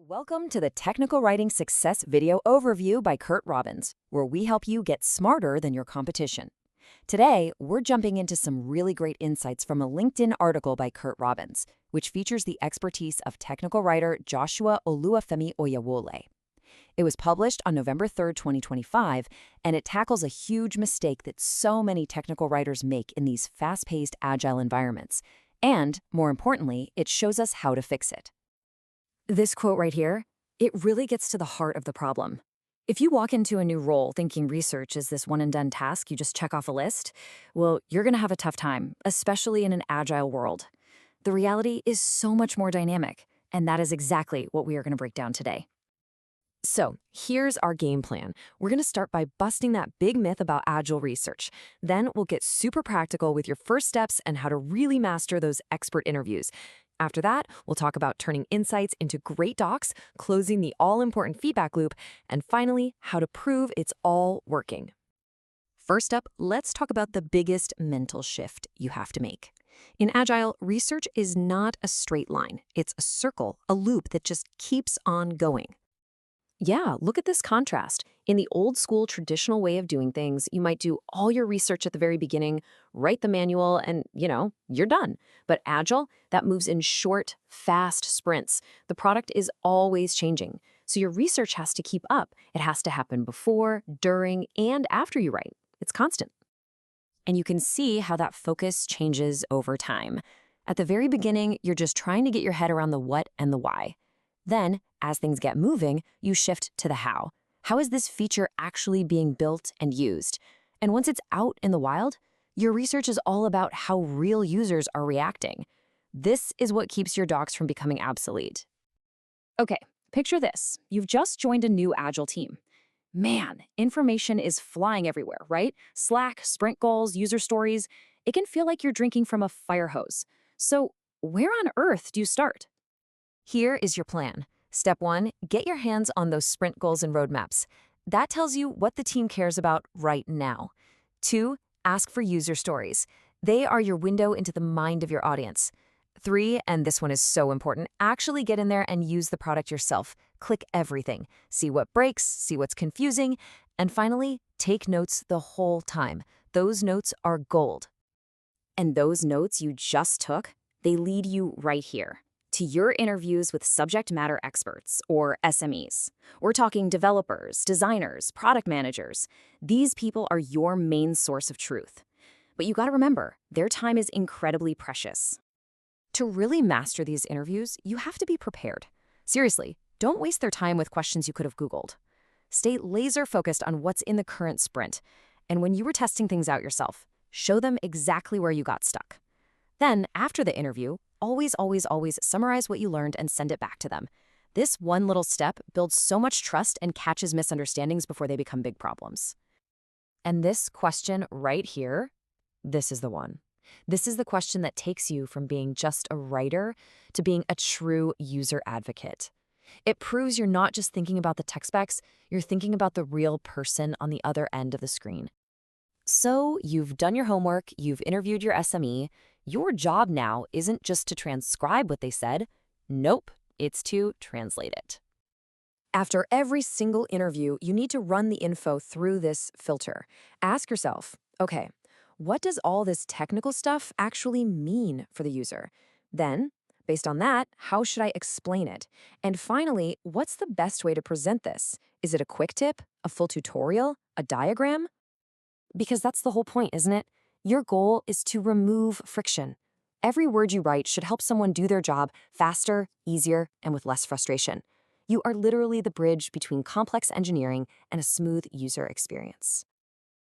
Welcome to the Technical Writing Success Video Overview by Kurt Robbins, where we help you get smarter than your competition. Today, we're jumping into some really great insights from a LinkedIn article by Kurt Robbins, which features the expertise of technical writer Joshua Oluwafemi Oyewole. It was published on November 3, 2025, and it tackles a huge mistake that so many technical writers make in these fast-paced, agile environments. And, more importantly, it shows us how to fix it. This quote right here, it really gets to the heart of the problem. If you walk into a new role thinking research is this one-and-done task you just check off a list, well, you're going to have a tough time, especially in an agile world. The reality is so much more dynamic, and that is exactly what we are going to break down today. So, here's our game plan. We're going to start by busting that big myth about agile research. Then we'll get super practical with your first steps and how to really master those expert interviews. After that, we'll talk about turning insights into great docs, closing the all-important feedback loop, and finally, how to prove it's all working. First up, let's talk about the biggest mental shift you have to make. In Agile, research is not a straight line. It's a circle, a loop that just keeps on going. Yeah, look at this contrast. In the old-school traditional way of doing things, you might do all your research at the very beginning, write the manual, and, you're done. But Agile, that moves in short, fast sprints. The product is always changing, so your research has to keep up. It has to happen before, during, and after you write. It's constant. And you can see how that focus changes over time. At the very beginning, you're just trying to get your head around the what and the why. Then, as things get moving, you shift to the how. How is this feature actually being built and used? And once it's out in the wild, your research is all about how real users are reacting. This is what keeps your docs from becoming obsolete. Okay, picture this. You've just joined a new Agile team. Man, information is flying everywhere, right? Slack, sprint goals, user stories. It can feel like you're drinking from a fire hose. So, where on earth do you start? Here is your plan. Step 1, get your hands on those sprint goals and roadmaps. That tells you what the team cares about right now. 2, ask for user stories. They are your window into the mind of your audience. 3, and this one is so important, actually get in there and use the product yourself. Click everything. See what breaks, see what's confusing, and finally, take notes the whole time. Those notes are gold. And those notes you just took, they lead you right here to your interviews with subject matter experts, or SMEs. We're talking developers, designers, product managers. These people are your main source of truth. But you gotta remember, their time is incredibly precious. To really master these interviews, you have to be prepared. Seriously, don't waste their time with questions you could have Googled. Stay laser-focused on what's in the current sprint. And when you were testing things out yourself, show them exactly where you got stuck. Then, after the interview, always summarize what you learned and send it back to them. This one little step builds so much trust and catches misunderstandings before they become big problems. And this question right here, this is the one. This is the question that takes you from being just a writer to being a true user advocate. It proves you're not just thinking about the tech specs, you're thinking about the real person on the other end of the screen. So you've done your homework, you've interviewed your SME. Your job now isn't just to transcribe what they said. Nope, it's to translate it. After every single interview, you need to run the info through this filter. Ask yourself, okay, what does all this technical stuff actually mean for the user? Then, based on that, how should I explain it? And finally, what's the best way to present this? Is it a quick tip, a full tutorial, a diagram? Because that's the whole point, isn't it? Your goal is to remove friction. Every word you write should help someone do their job faster, easier, and with less frustration. You are literally the bridge between complex engineering and a smooth user experience.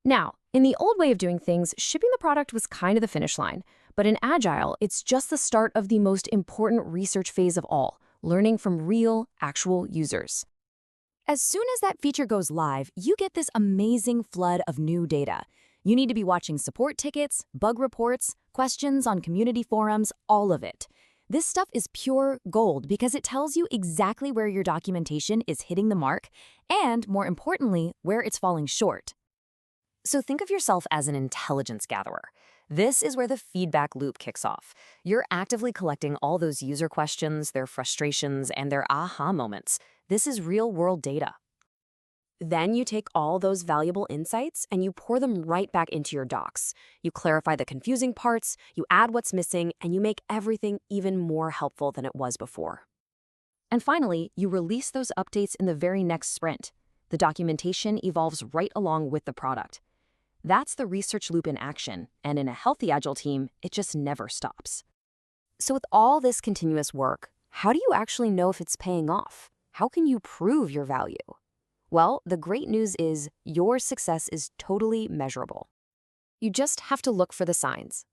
Now, in the old way of doing things, shipping the product was kind of the finish line. But in Agile, it's just the start of the most important research phase of all, learning from real, actual users. As soon as that feature goes live, you get this amazing flood of new data. You need to be watching support tickets, bug reports, questions on community forums, all of it. This stuff is pure gold because it tells you exactly where your documentation is hitting the mark and, more importantly, where it's falling short. So think of yourself as an intelligence gatherer. This is where the feedback loop kicks off. You're actively collecting all those user questions, their frustrations, and their aha moments. This is real-world data. Then you take all those valuable insights and you pour them right back into your docs. You clarify the confusing parts, you add what's missing, and you make everything even more helpful than it was before. And finally, you release those updates in the very next sprint. The documentation evolves right along with the product. That's the research loop in action, and in a healthy Agile team, it just never stops. So with all this continuous work, how do you actually know if it's paying off? How can you prove your value? Well, the great news is your success is totally measurable. You just have to look for the signs.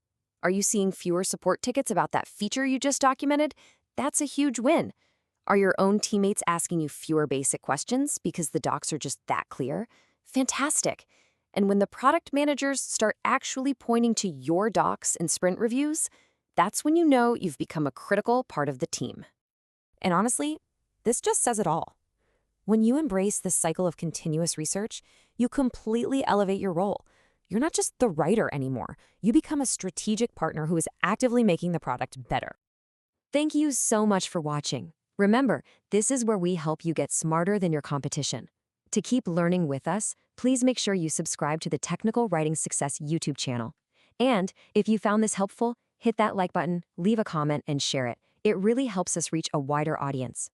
Are you seeing fewer support tickets about that feature you just documented? That's a huge win. Are your own teammates asking you fewer basic questions because the docs are just that clear? Fantastic. And when the product managers start actually pointing to your docs and sprint reviews, that's when you know you've become a critical part of the team. And honestly, this just says it all. When you embrace this cycle of continuous research, you completely elevate your role. You're not just the writer anymore. You become a strategic partner who is actively making the product better. Thank you so much for watching. Remember, this is where we help you get smarter than your competition. To keep learning with us, please make sure you subscribe to the Technical Writing Success YouTube channel. And if you found this helpful, hit that like button, leave a comment, and share it. It really helps us reach a wider audience.